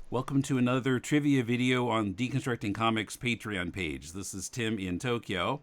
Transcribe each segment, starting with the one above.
Welcome to another trivia video on Deconstructing Comics Patreon page. This is Tim in Tokyo.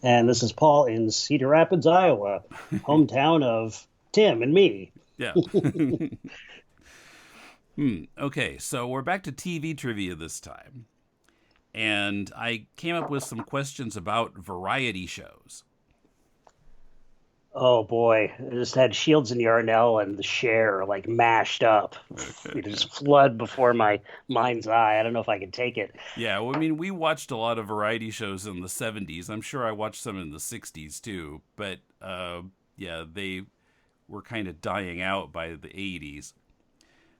And this is Paul in Cedar Rapids, Iowa, hometown of Tim and me. Yeah. Okay, so we're back to TV trivia this time. And I came up with some questions about variety shows. Oh boy, I just had Shields and Yarnell and the Cher like mashed up. It just flood before my mind's eye. I don't know if I can take it. Yeah, well, I mean, we watched a lot of variety shows in the 70s. I'm sure I watched some in the 60s too. But yeah, they were kind of dying out by the 80s.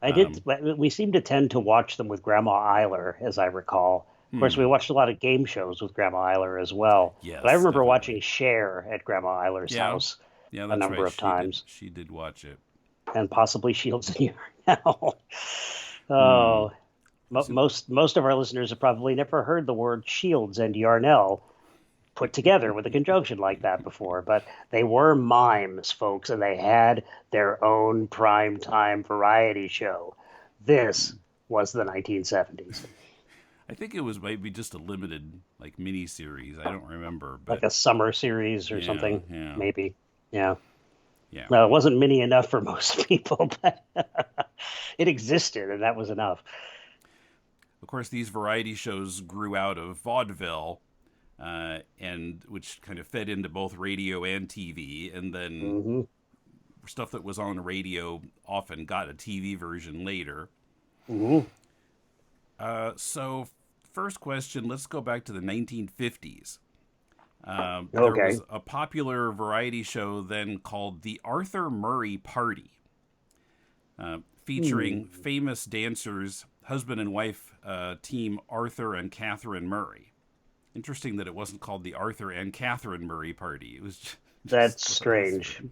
I did. We seem to tend to watch them with Grandma Eiler, as I recall. Of course, we watched a lot of game shows with Grandma Eiler as well. Yes, But I remember definitely. watching Cher at Grandma Eiler's Yeah, house yeah, a that's number right. of times, She did watch it. and possibly Shields and Yarnell. Hmm. Oh, most of our listeners have probably never heard the word Shields and Yarnell put together with a conjunction like that before, but they were mimes, folks, and they had their own primetime variety show. This was the 1970s, I think it was maybe just a limited like mini series. I don't remember, like but a summer series or yeah, something, yeah, maybe. Yeah. yeah. No, it wasn't mini enough for most people, but it existed, and that was enough. Of course, these variety shows grew out of vaudeville, and which kind of fed into both radio and TV, and then Hmm. stuff that was on radio often got a TV version later. Hmm. So, first question, let's go back to the 1950s. There Okay. was a popular variety show then called The Arthur Murray Party, featuring Hmm. famous dancers, husband and wife team Arthur and Catherine Murray. Interesting that it wasn't called the Arthur and Catherine Murray Party. It was just That's what it was. strange.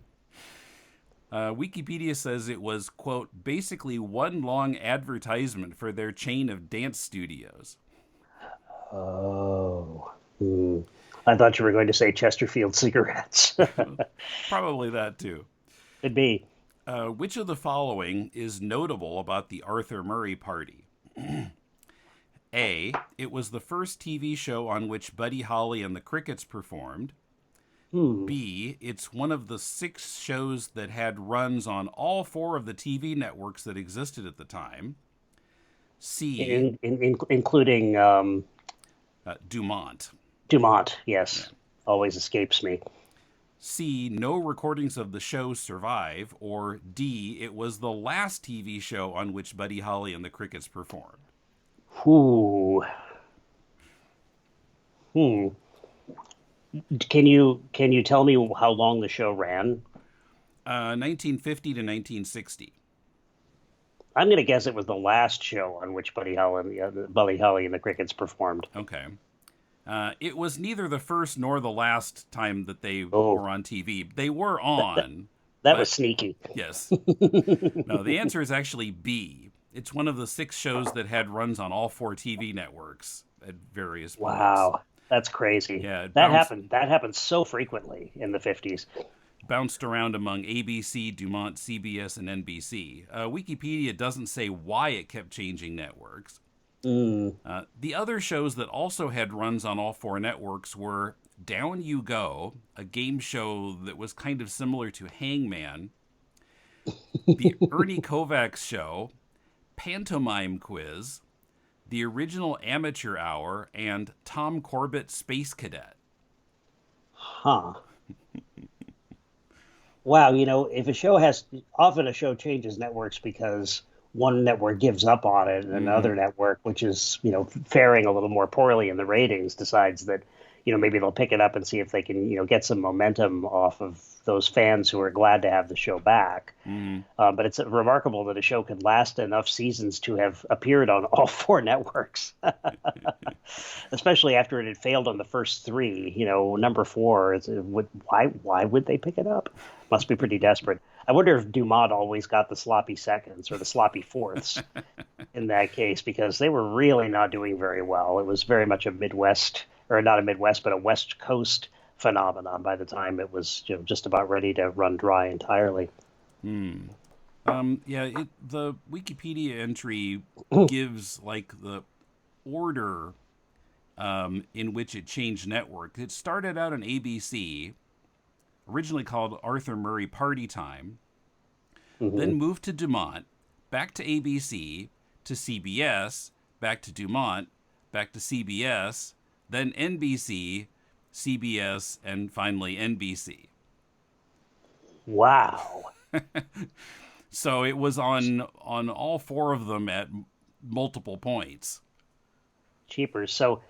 Wikipedia says it was, quote, basically one long advertisement for their chain of dance studios. Oh. Hmm. I thought you were going to say Chesterfield cigarettes. Probably that too. Could be. Which of the following is notable about the Arthur Murray Party? A. It was the first TV show on which Buddy Holly and the Crickets performed. Hmm. B. It's one of the 6 shows that had runs on all 4 of the TV networks that existed at the time. C. Including Dumont. Dumont. Yeah. Yes. Always escapes me. C. No recordings of the show survive. Or D. It was the last TV show on which Buddy Holly and the Crickets performed. Whew. Hmm. Can you tell me how long the show ran? 1950 to 1960. I'm going to guess it was the last show on which Buddy Holly and the Crickets performed. Okay. It was neither the first nor the last time that they Oh, were on TV. They were on, that was but sneaky. yes. No, the answer is actually B. It's one of the 6 shows that had runs on all 4 TV networks at various points. Wow, that's crazy. Yeah, it That happened. That happened so frequently in the 50s. bounced around among ABC, Dumont, CBS, and NBC. Wikipedia doesn't say why it kept changing networks. Mm. The other shows that also had runs on all 4 networks were Down You Go, a game show that was kind of similar to Hangman, the Ernie Kovacs Show, Pantomime Quiz, the original Amateur Hour, and Tom Corbett Space Cadet. Huh. Wow, if a show has often a show changes networks because one network gives up on it and Mm-hmm. another network, which is, faring a little more poorly in the ratings, decides that, maybe they'll pick it up and see if they can, get some momentum off of those fans who are glad to have the show back. Mm-hmm. But it's remarkable that a show could last enough seasons to have appeared on all 4 networks, especially after it had failed on the first 3. Number 4, why would they pick it up? Must be pretty desperate. I wonder if Dumont always got the sloppy seconds or the sloppy fourths in that case, because they were really not doing very well. It was very much a Midwest, or not a Midwest, but a West Coast phenomenon by the time it was just about ready to run dry entirely. The Wikipedia entry gives like the order in which it changed network. It started out on ABC, originally called Arthur Murray Party Time, then Hmm. moved to Dumont, back to ABC, to CBS, back to Dumont, back to CBS, then NBC, CBS, and finally NBC. Wow. So it was on all four of them at multiple points. Cheapers. So,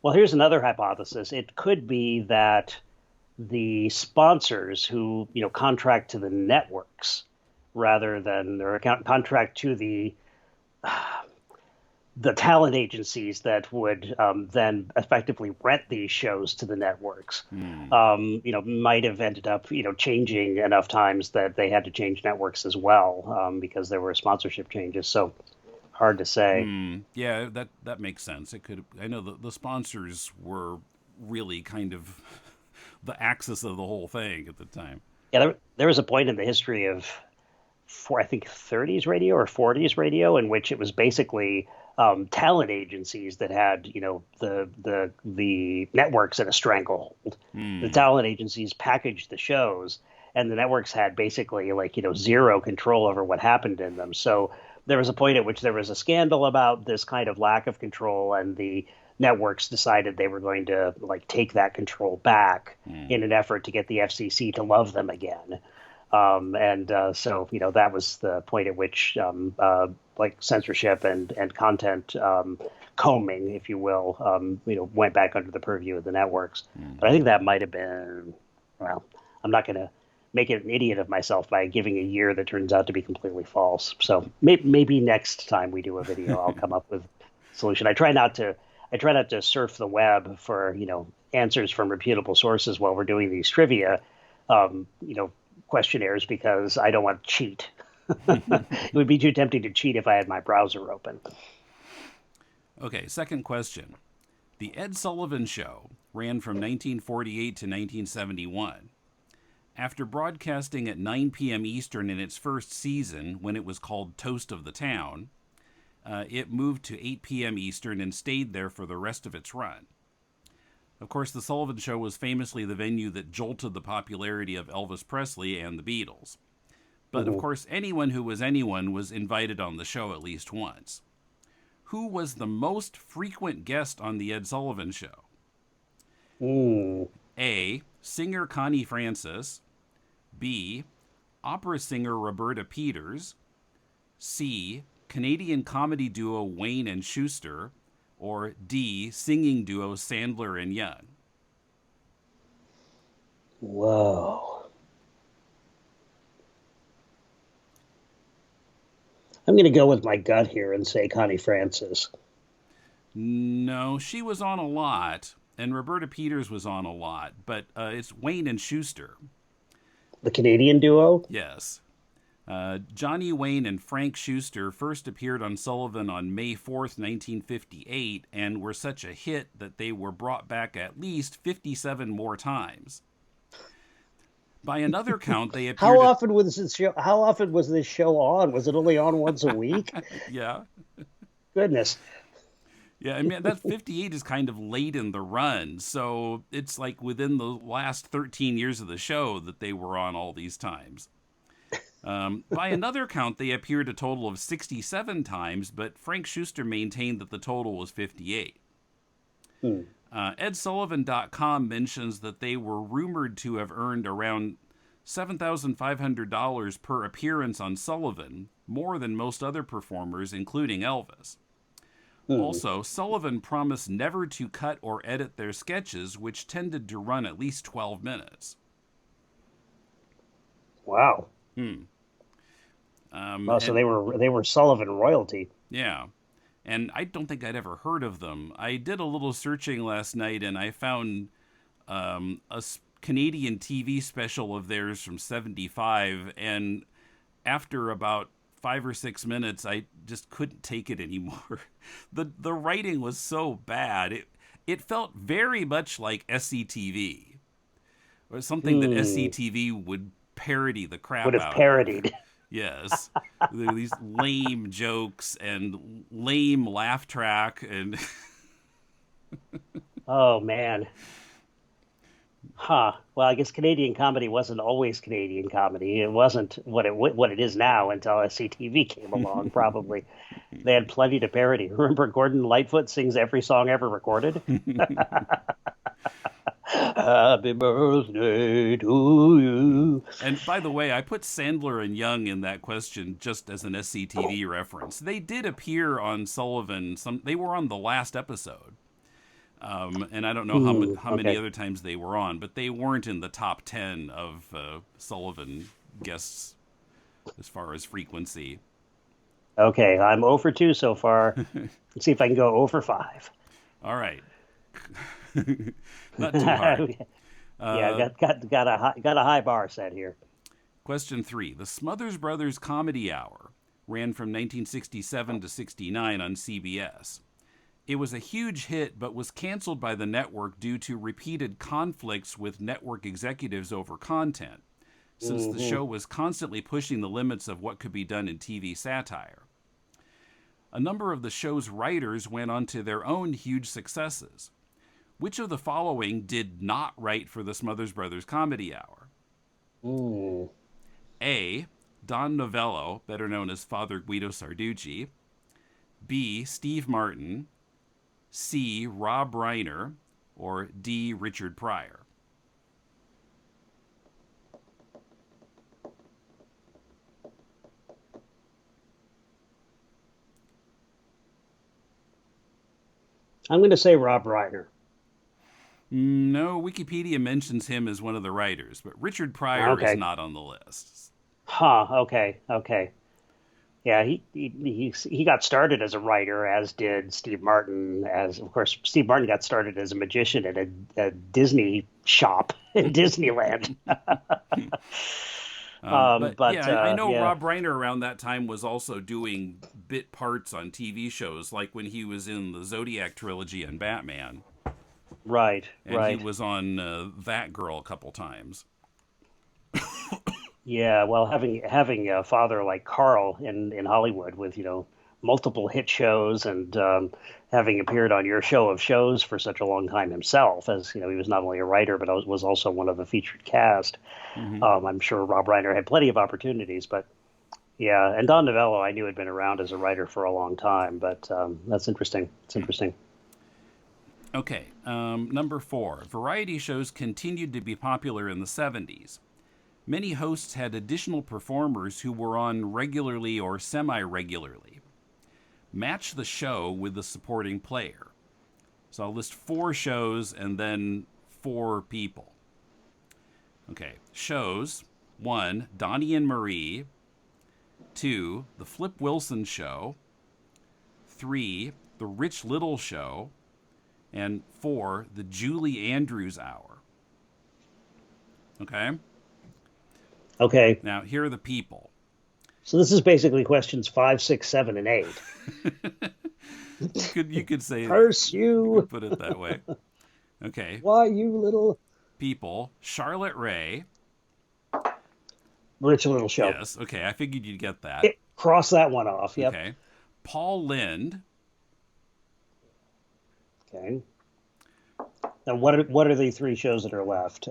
well, here's another hypothesis. It could be that the sponsors who, contract to the networks rather than their contract to the talent agencies that would then effectively rent these shows to the networks, Hmm. might have ended up, changing enough times that they had to change networks as well, because there were sponsorship changes. So hard to say. Yeah, that makes sense. It could. I know the sponsors were really kind of the axis of the whole thing at the time. Yeah, there was a point in the history of, I think, 30s radio or 40s radio in which it was basically talent agencies that had, the networks in a stranglehold. The Hmm. talent agencies packaged the shows, and the networks had basically like, zero control over what happened in them. So there was a point at which there was a scandal about this kind of lack of control, and the networks decided they were going to like take that control back Hmm. in an effort to get the FCC to love them again. And so, that was the point at which like censorship and content combing, if you will, went back under the purview of the networks. But I Hmm. think that might have been, well, I'm not going to make an idiot of myself by giving a year that turns out to be completely false. So maybe next time we do a video, I'll come up with a solution. I try not to surf the web for, answers from reputable sources while we're doing these trivia, um, you know, questionnaires, because I don't want to cheat. It would be too tempting to cheat if I had my browser open. Okay, second question. The Ed Sullivan Show ran from 1948 to 1971. After broadcasting at 9 p.m. Eastern in its first season, when it was called Toast of the Town, it moved to 8 p.m. Eastern and stayed there for the rest of its run. Of course, The Sullivan Show was famously the venue that jolted the popularity of Elvis Presley and the Beatles. But of Mm-hmm. course, anyone who was anyone was invited on the show at least once. Who was the most frequent guest on The Ed Sullivan Show? Mm. A. Singer Connie Francis. B. Opera singer Roberta Peters. C. Canadian comedy duo Wayne and Schuster. Or D. Singing duo Sandler and Young. Whoa. I'm going to go with my gut here and say Connie Francis. No, she was on a lot, and Roberta Peters was on a lot, but it's Wayne and Schuster. The Canadian duo? Yes. Johnny Wayne and Frank Schuster first appeared on Sullivan on May 4th, 1958, and were such a hit that they were brought back at least 57 more times. By another count, they How appeared at. often was this show? How often was this show on? Was it only on once a week? Yeah. Goodness. Yeah, I mean, that 58 is kind of late in the run, so it's like within the last 13 years of the show that they were on all these times. By another count, they appeared a total of 67 times, but Frank Schuster maintained that the total was 58. Hmm. EdSullivan.com mentions that they were rumored to have earned around $7,500 per appearance on Sullivan, more than most other performers, including Elvis. Hmm. Also, Sullivan promised never to cut or edit their sketches, which tended to run at least 12 minutes. Wow. Hmm. Well, so And they were Sullivan royalty. yeah, and I don't think I'd ever heard of them. I did a little searching last night, and I found Canadian TV special of theirs from '75, and after about 5 or 6 minutes, I just couldn't take it anymore. The writing was so bad. It felt very much like SCTV, or something that Hmm. SCTV would parody the Would crap have out of. parodied. Yes. These lame jokes and lame laugh track and Oh man. Huh. Well, I guess Canadian comedy wasn't always Canadian comedy. It wasn't what it is now until SCTV came along. Probably they had plenty to parody. Remember, Gordon Lightfoot sings every song ever recorded. Happy birthday to you. And by the way, I put Sandler and Young in that question just as an SCTV reference. They did appear on Sullivan. They were on the last episode. And I don't know how many Okay. other times they were on, but they weren't in the top 10 of Sullivan guests as far as frequency. Okay. I'm 0 for 2 so far. Let's see if I can go 0 for 5. All right. Not too hard. Yeah, got a high bar set here. Question 3. The Smothers Brothers Comedy Hour ran from 1967 to 69 on CBS. It was a huge hit, but was canceled by the network due to repeated conflicts with network executives over content, since the show was constantly pushing the limits of what could be done in TV satire. A number of the show's writers went on to their own huge successes. Which of the following did not write for the Smothers Brothers Comedy Hour? Mm. A. Don Novello, better known as Father Guido Sarducci. B. Steve Martin. C. Rob Reiner. Or D. Richard Pryor. I'm going to say Rob Reiner. No, Wikipedia mentions him as one of the writers, but Richard Pryor is Okay. not on the list. Huh. Okay. Okay. Yeah, he got started as a writer, as did Steve Martin. As of course, Steve Martin got started as a magician at a Disney shop in Disneyland. But yeah, I know yeah, Rob Reiner around that time was also doing bit parts on TV shows, like when he was in the Zodiac trilogy and Batman, right, and he right. was on That Girl a couple times. Yeah, well, having a father like Carl in Hollywood with multiple hit shows and having appeared on your show of shows for such a long time himself, as he was not only a writer but was also one of the featured cast. Mm-hmm. I'm sure Rob Reiner had plenty of opportunities, but yeah, and Don Novello I knew had been around as a writer for a long time, but that's interesting. It's interesting. Okay, number 4. Variety shows continued to be popular in the 70s. Many hosts had additional performers who were on regularly or semi-regularly. Match the show with the supporting player. So I'll list 4 shows and then 4 people. Okay, shows. 1, Donnie and Marie. 2, The Flip Wilson Show. 3, The Rich Little Show. And 4, The Julie Andrews Hour. Okay? Okay, Now, here are the people. so this is basically questions 5, 6, 7, and 8. You could say Curse you you! could put it that way. Okay. Why you little People. Charlotte Rae. Rich Little Show? Yes. Okay. I figured you'd get that. Cross that one off. Yep. Okay. Paul Lynde. Okay. And what are the 3 shows that are left?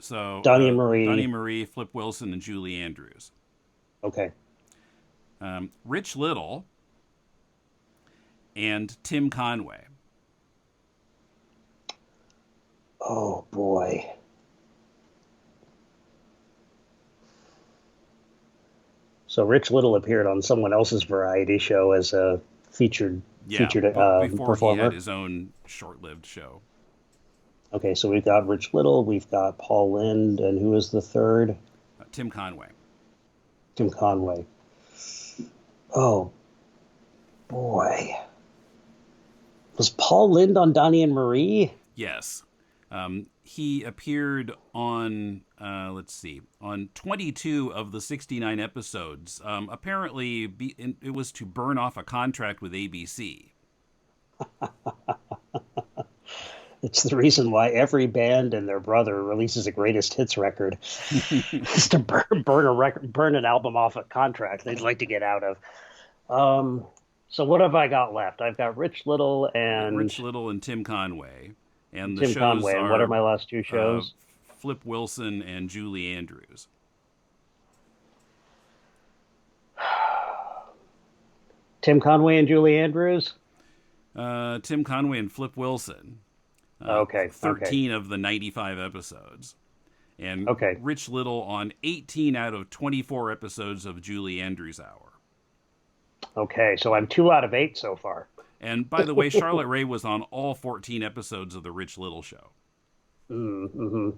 So Donnie and Marie. Donnie Marie, Flip Wilson, and Julie Andrews. Okay. Rich Little and Tim Conway. Oh boy. So Rich Little appeared on someone else's variety show as a featured Before performer. he had his own short-lived show. Okay, so we've got Rich Little, we've got Paul Lynde, and who is the third? Tim Conway. Tim Conway. Oh boy. Was Paul Lynde on Donnie and Marie? Yes. He appeared on, on 22 of the 69 episodes. Apparently, it was to burn off a contract with ABC. It's the reason why every band and their brother releases a greatest hits record is to burn an album off a contract they'd like to get out of. So what have I got left? I've got Rich Little and Rich Little and Tim Conway, and the Tim shows Conway. And what are are my last two uh, shows? Flip Wilson and Julie Andrews. Tim Conway and Julie Andrews. Tim Conway and Flip Wilson. Okay. 13 of the 95 episodes. And Okay. Rich Little on 18 out of 24 episodes of Julie Andrews Hour. Okay. So I'm 2 out of 8 so far. And by the way, Charlotte Rae was on all 14 episodes of The Rich Little Show. Mm-hmm.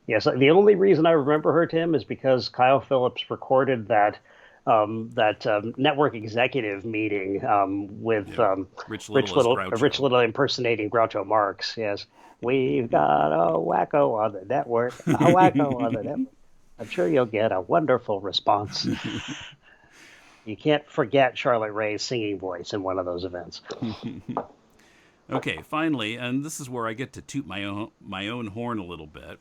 Yes. The only reason I remember her, Tim, is because Kyle Phillips recorded that network executive meeting with Rich Rich Little impersonating Groucho Marx. Yes, we've got a wacko on the network, a wacko on the network. I'm sure you'll get a wonderful response. You can't forget Charlotte Rae's singing voice in one of those events. Okay, finally, and this is where I get to toot my own horn a little bit.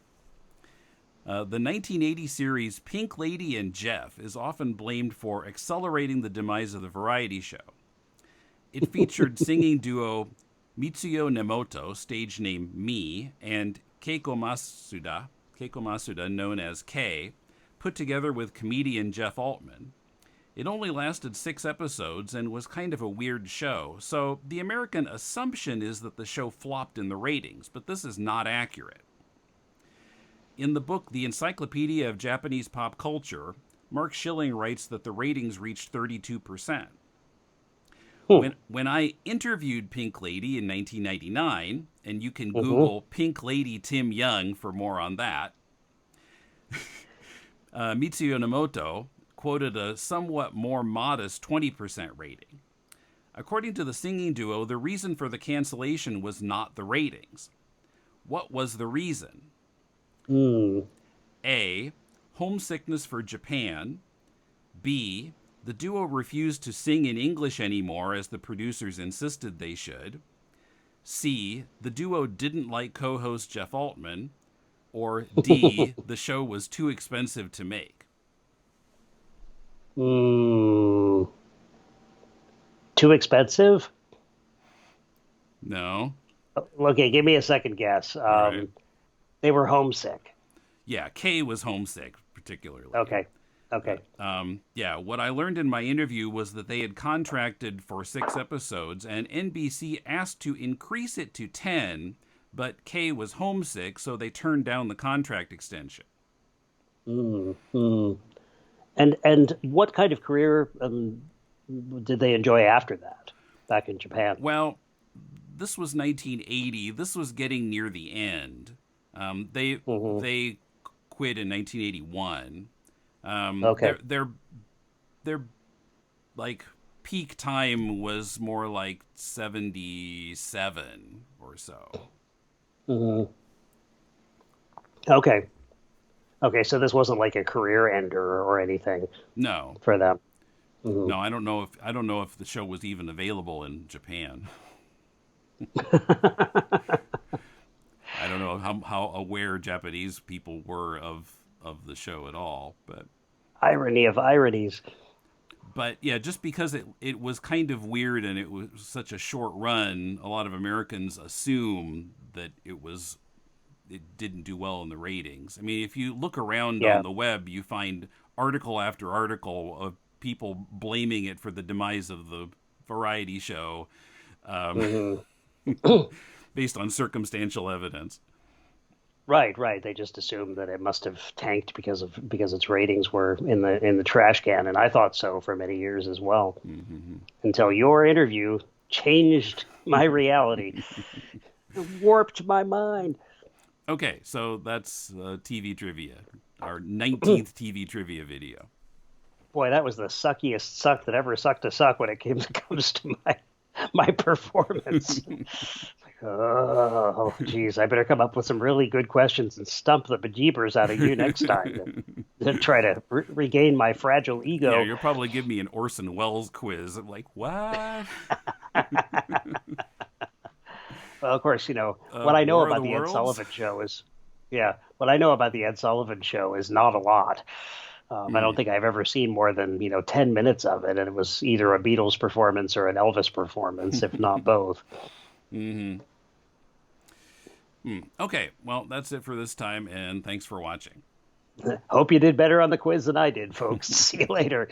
The 1980 series Pink Lady and Jeff is often blamed for accelerating the demise of the variety show. It featured singing duo Mitsuyo Nemoto, stage name Mi, and Keiko Masuda, known as Kei, put together with comedian Jeff Altman. It only lasted 6 episodes and was kind of a weird show, so the American assumption is that the show flopped in the ratings, but this is not accurate. In the book The Encyclopedia of Japanese Pop Culture, Mark Schilling writes that the ratings reached 32%. When I interviewed Pink Lady in 1999, and you can Google Pink Lady Tim Young for more on that, Mitsuyo Nemoto quoted a somewhat more modest 20% rating. According to the singing duo, the reason for the cancellation was not the ratings. What was the reason? A. Homesickness for Japan. B. The duo refused to sing in English anymore as the producers insisted they should. C. The duo didn't like co-host Jeff Altman. Or D. The show was too expensive to make. Too expensive? No. Okay, give me a second guess. Right. They were homesick. Yeah, Kay was homesick, particularly. Okay. Yeah, what I learned in my interview was that they had contracted for 6 episodes, and NBC asked to increase it to 10, but Kay was homesick, so they turned down the contract extension. And what kind of career did they enjoy after that, back in Japan? Well, this was 1980. This was getting near the end. They quit in 1981. Okay. Their like peak time was more like 77 or so. Okay, so this wasn't like a career ender or anything. No, for them. No, I don't know if the show was even available in Japan. I don't know how aware Japanese people were of the show at all, but irony of ironies. But yeah, just because it was kind of weird and it was such a short run, a lot of Americans assume that it didn't do well in the ratings. I mean, if you look around on the web, you find article after article of people blaming it for the demise of the variety show, based on circumstantial evidence. Right. They just assumed that it must have tanked because its ratings were in the trash can, and I thought so for many years as well. Until your interview changed my reality, warped my mind. Okay, so that's TV trivia, our 19th TV trivia video. Boy, that was the suckiest suck that ever sucked a suck when it comes to my performance. Oh, geez, I better come up with some really good questions and stump the bejeebers out of you next time to try to regain my fragile ego. Yeah, you'll probably give me an Orson Welles quiz. I'm like, what? Well, of course, what I know War of about the the Ed Worlds. Sullivan Show is, yeah, what I know about the Ed Sullivan Show is not a lot. I don't think I've ever seen more than 10 minutes of it, and it was either a Beatles performance or an Elvis performance, if not both. Mm-hmm. Okay, well, that's it for this time, and thanks for watching. Hope you did better on the quiz than I did, folks. See you later.